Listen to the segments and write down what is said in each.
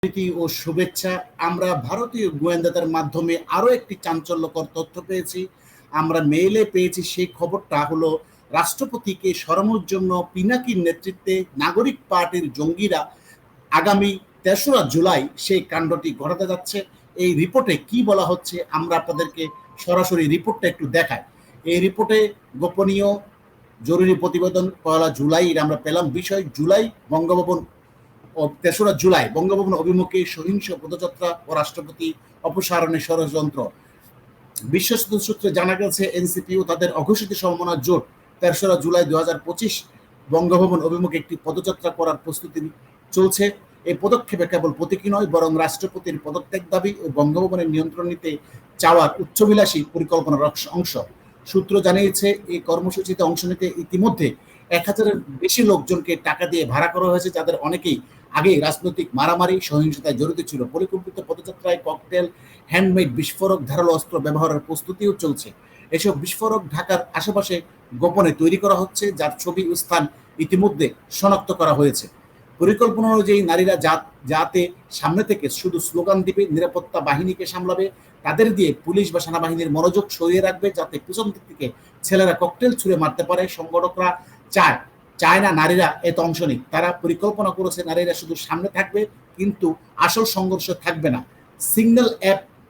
প্রীতি ও শুভেচ্ছা। আমরা ভারতীয় গোয়েন্দাদের মাধ্যমে আরও একটি চাঞ্চল্যকর তথ্য পেয়েছি। আমরা মেইলে পেয়েছি, সেই খবরটা হলো রাষ্ট্রপতিকে সরানোর জন্য পিনাকির নেতৃত্বে নাগরিক পার্টির জঙ্গিরা আগামী ৩রা জুলাই সেই কাণ্ডটি ঘটাতে যাচ্ছে। এই রিপোর্টে কি বলা হচ্ছে আমরা আপনাদেরকে সরাসরি রিপোর্টটা একটু দেখাই। এই রিপোর্টে গোপনীয় জরুরি প্রতিবেদন ১লা জুলাই আমরা পেলাম। বিষয় জুলাই বঙ্গভবন ও ৩রা জুলাই বঙ্গভবন অভিমুখে সহিংস পদযাত্রা ও রাষ্ট্রপতি অপসারণের ষড়যন্ত্র। বিশ্বস্ত সূত্রে জানা গেছে এনসিপি ও তাদের অঘোষিত সমমনা জোট ৩রা জুলাই ২০২৫ বঙ্গভবন অভিমুখে একটি পদযাত্রা করার প্রস্তুতি চলছে। এই পদক্ষেপে কেবল প্রতীকী নয়, বরং রাষ্ট্রপতির পদত্যাগ দাবি ও বঙ্গভবনের নিয়ন্ত্রণ নিতে চাওয়ার উচ্চবিলাসী পরিকল্পনার অংশ। সূত্র জানিয়েছে, এই কর্মসূচিতে অংশ নিতে ইতিমধ্যে ১,০০০-এর বেশি লোকজনকে টাকা দিয়ে ভাড়া করা হয়েছে, যাদের অনেকেই আগে রাজনৈতিক মারামারি সহিংসতায় জড়িত ছিল। পরিকল্পিত পদযাত্রায় ককটেল, হ্যান্ডমেড বিস্ফোরক, ধারালো অস্ত্র ব্যবহারের প্রস্তুতিও চলছে। এসব বিস্ফোরক ঢাকার আশেপাশে গোপনে তৈরি করা হচ্ছে, যার ছবি ও স্থান ইতিমধ্যে শনাক্ত করা হয়েছে। পরিকল্পনা অনুযায়ী নারীরা যাতে সামনে থেকে শুধু স্লোগান দিবে, নিরাপত্তা বাহিনীকে সামলাবে, তাদের দিয়ে পুলিশ বা সেনাবাহিনীর মনোযোগ সরিয়ে রাখবে, যাতে পিছন দিক থেকে ছেলেরা ককটেল ছুঁড়ে মারতে পারে। সংগঠকরা চায় না নারীরা এত অংশ নিক। তারা পরিকল্পনা করেছে নারীরা শুধু সামনে থাকবে, কিন্তু আসল সংঘর্ষ থাকবে না। সিগন্যাল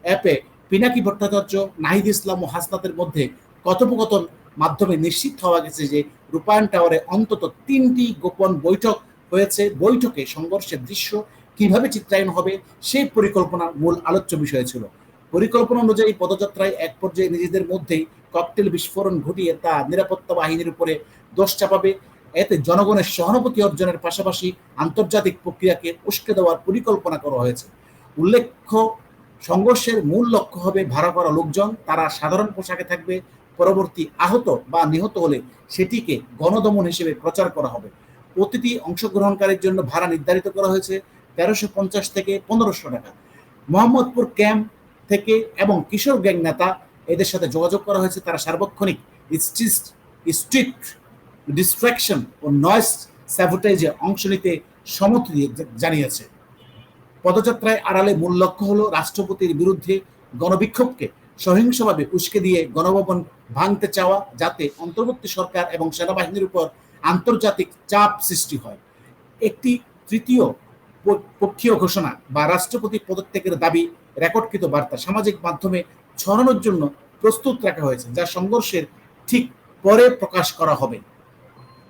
অ্যাপে পিনাকি ভট্টাচার্য, নাহিদ ইসলাম ও হাসনাতের মধ্যে কথোপকথন মাধ্যমে নিশ্চিত হওয়া গেছে যে রূপায়ণ টাওয়ারে অন্তত ৩টি গোপন বৈঠক হয়েছে। বৈঠকে সংঘর্ষের দৃশ্য কিভাবে চিত্রায়ন হবে সেই পরিকল্পনার মূল আলোচ্য বিষয় ছিল। পরিকল্পনা অনুযায়ী পদযাত্রায় এক পর্যায়ে নিজেদের মধ্যেই ককটেল বিস্ফোরণ ঘটিয়ে তা নিরাপত্তা বাহিনীর উপরে দোষ চাপাবে। এতে জনগণের সহানুভূতি অর্জনের পাশাপাশি আন্তর্জাতিক প্রক্রিয়াকে উস্কে দেওয়ার পরিকল্পনা করা হয়েছে। উল্লেখ্য, সংঘর্ষের মূল লক্ষ্য হবে ভাড়া করা লোকজন। তারা সাধারণ পোশাকে থাকবে। পরবর্তী আহত বা নিহত হলে সেটিকে গণদমন হিসেবে প্রচার করা হবে। প্রতিটি অংশগ্রহণকারীর জন্য ভাড়া নির্ধারিত করা হয়েছে ১৩৫০ থেকে ১৫০০ টাকা। মোহাম্মদপুর ক্যাম্প থেকে এবং কিশোর গ্যাং নেতা এদের সাথে যোগাযোগ করা হয়েছে। তারা সার্বক্ষণিক স্ট্রিট ডিস্ট্রাকশন ও নয়েজ স্যাবোটেজে অংশ নিতে সম্মতি জানিয়েছে। পদযাত্রায় আড়ালে মূল লক্ষ্য হলো রাষ্ট্রপতির বিরুদ্ধে গণবিক্ষোভকে সহিংসভাবে উস্কে দিয়ে গণভবন ভাঙতে চাওয়া, যাতে অন্তর্বর্তী সরকার এবং সেনাবাহিনীর উপর আন্তর্জাতিক চাপ সৃষ্টি হয়। একটি তৃতীয় পক্ষীয় ঘোষণা বা রাষ্ট্রপতি পদত্যাগের দাবি রেকর্ডকৃত বার্তা সামাজিক মাধ্যমে ছড়ানোর জন্য প্রস্তুত রাখা হয়েছে, যা সংঘর্ষের ঠিক পরে প্রকাশ করা হবে।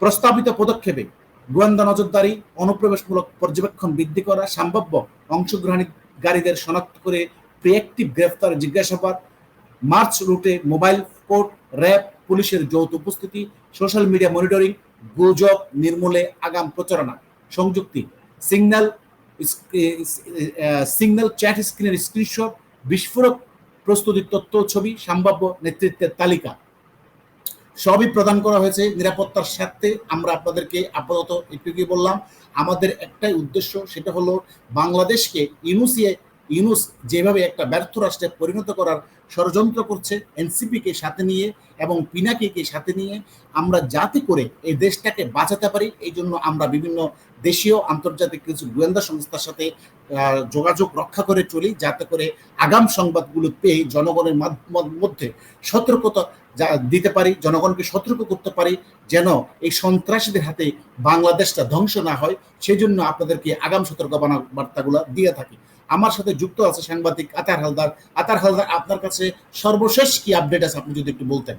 প্রস্তাবিত পদক্ষেপে গোয়েন্দা নজরদারি, অনুপ্রবেশমূলক পর্যবেক্ষণ বৃদ্ধি করা, সম্ভাব্য অংশগ্রহণকারীদের শনাক্ত করে প্রিএক্টিভ গ্রেফতার, জিজ্ঞাসাবাদ, মার্চ রুটে মোবাইল কোর্ট, র্যাব, পুলিশের যৌথ উপস্থিতি, সোশ্যাল মিডিয়া মনিটরিং, গুজব নির্মূলে আগাম প্রচারণা, সংযুক্তি, সিগন্যাল চ্যাট স্ক্রিনের স্ক্রিনশট, বিস্ফোরক প্রস্তুতির তথ্য, ছবি, সম্ভাব্য নেতৃত্বের তালিকা সবই প্রদান করা হয়েছে নিরাপত্তার স্বার্থে। আমরা আপনাদেরকে আপাতত একটু কি বললাম, আমাদের একটাই উদ্দেশ্য, সেটা হলো বাংলাদেশকে ইউনূস যেভাবে একটা ব্যর্থ রাষ্ট্রে পরিণত করার ষড়যন্ত্র করছে, এনসিপিকে সাথে নিয়ে এবং পিনাকিকে সাথে নিয়ে, আমরা যাতে করে এই দেশটাকে বাঁচাতে পারি, এই জন্য আমরা বিভিন্ন দেশীয় আন্তর্জাতিক কিছু গোয়েন্দা সংস্থার সাথে যোগাযোগ রক্ষা করে চলি, যাতে করে আগাম সংবাদগুলো পেয়ে জনগণের মধ্যে সতর্কতা দিতে পারি, জনগণকে সতর্ক করতে পারি, যেন এই সন্ত্রাসীদের হাতে বাংলাদেশটা ধ্বংস না হয়। সেই জন্য আপনাদেরকে আগাম সতর্কবার্তা বার্তাগুলো দিয়ে থাকি। আমার সাথে যুক্ত আছে সাংবাদিক আতার হালদার। আতার হালদার, আপনার কাছে সর্বশেষ কি আপডেট আছে আপনি যদি একটু বলতেন।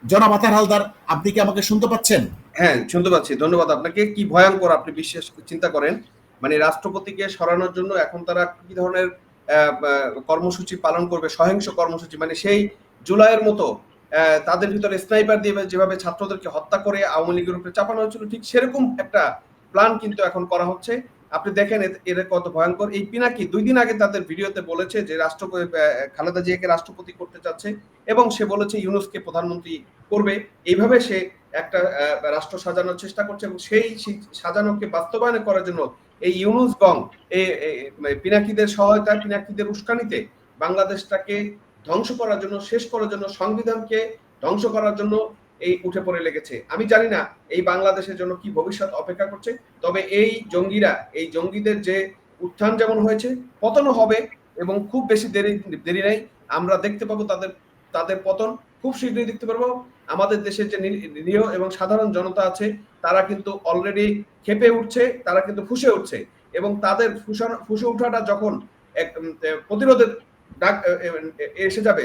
জনাব আতার হালদার, আপনি কি আমাকে শুনতে পাচ্ছেন? হ্যাঁ, শুনতে পাচ্ছি। ধন্যবাদ আপনাকে। কি ভয়ঙ্কর আপনি চিন্তা করেন, মানে রাষ্ট্রপতিকে সরানোর জন্য এখন তারা কি ধরনের কর্মসূচি পালন করবে, সহিংস কর্মসূচি, মানে সেই জুলাইয়ের মতো তাদের ভিতরে স্নাইপার দিয়ে যেভাবে ছাত্রদেরকে হত্যা করে আওয়ামী লীগের উপরে চাপানো হয়েছিল, ঠিক সেরকম একটা প্ল্যান কিন্তু এখন করা হচ্ছে। আপনি দেখেন এর কত ভয়ঙ্কর। এই পিনাকি 2 দিন আগে তাদের ভিডিওতে বলেছে যে খালেদা জিয়াকে রাষ্ট্রপতি করতে চাচ্ছে এবং সে বলেছে ইউনূসকে প্রধানমন্ত্রী করবে। এইভাবে সে একটা রাষ্ট্র সাজানোর চেষ্টা করছে এবং সেই সাজানোকে বাস্তবায়ন করার জন্য এই ইউনূস গং পিনাকিদের সহায়তায়, পিনাকিদের উস্কানিতে বাংলাদেশটাকে ধ্বংস করার জন্য, শেষ করার জন্য, সংবিধানকে ধ্বংস করার জন্য এই উঠে পড়ে লেগেছে। আমি জানি না এই বাংলাদেশের জন্য কি ভবিষ্যৎ অপেক্ষা করছে। তবে এই জঙ্গিরা, এই জঙ্গিদের যে উত্থান যেমন হয়েছে, পতনও হবে এবং খুব বেশি দেরি নাই। আমরা দেখতে পাবো তাদের তাদের পতন খুব শীঘ্রই দেখতে পারবো। আমাদের দেশের যে নিরীহ এবং সাধারণ জনতা আছে তারা কিন্তু অলরেডি ক্ষেপে উঠছে, তারা কিন্তু ফুঁসে উঠছে এবং তাদের ফুঁসে ওঠাটা যখন এক প্রতিরোধের ডাক এসে যাবে,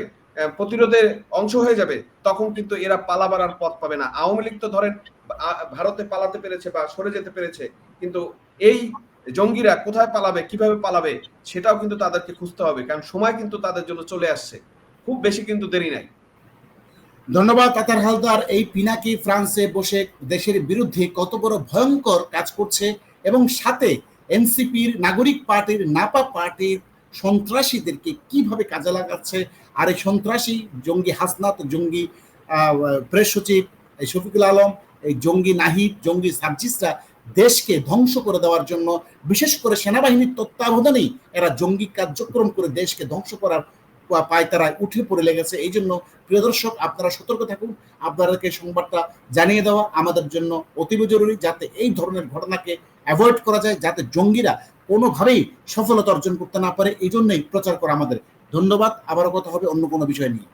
প্রতিরোধের অংশ হয়ে যাবে, তখন কিন্তু এরা পালাবার আর পথ পাবে না। আওয়ামী লীগ তো ধরেন ভারতে পালাতে পেরেছে বা সরে যেতে পেরেছে, কিন্তু এই জঙ্গিরা কোথায় পালাবে, কিভাবে পালাবে সেটাও কিন্তু তাদেরকে খুঁজতে হবে, কারণ সময় কিন্তু তাদের জন্য চলে আসছে, খুব বেশি কিন্তু দেরি নাই। ধন্যবাদ আতার হালদার। এই পিনাকি ফ্রান্সে বসে দেশের বিরুদ্ধে কত বড় ভয়ঙ্কর কাজ করছে এবং সাথে এনসিপির, নাগরিক পার্টির, নাপা পার্টির সন্ত্রাসীদেরকে কিভাবে কাজে লাগাচ্ছে। আর এই সন্ত্রাসী জঙ্গি হাসনাত, জঙ্গি প্রেস সচিব শফিকুল আলম, এই জঙ্গি নাহিদ, জঙ্গি সার্জিসরা দেশকে ধ্বংস করে দেওয়ার জন্য, বিশেষ করে সেনাবাহিনীর তত্ত্বাবধানেই এরা জঙ্গি কার্যক্রম করে দেশকে ধ্বংস করার পায়তারায় উঠে পড়ে লেগেছে। এই জন্য প্রিয় দর্শক, আপনারা সতর্ক থাকুন। আপনাদেরকে সংবাদটা জানিয়ে দেওয়া আমাদের জন্য অতীব জরুরি, যাতে এই ধরনের ঘটনাকে অ্যাভয়েড করা যায়, যাতে জঙ্গিরা কোনোভাবেই সফলতা অর্জন করতে না পারে। এই জন্যই প্রচার করা আমাদের। ধন্যবাদ। আবারও কথা হবে অন্য কোনো বিষয় নিয়ে।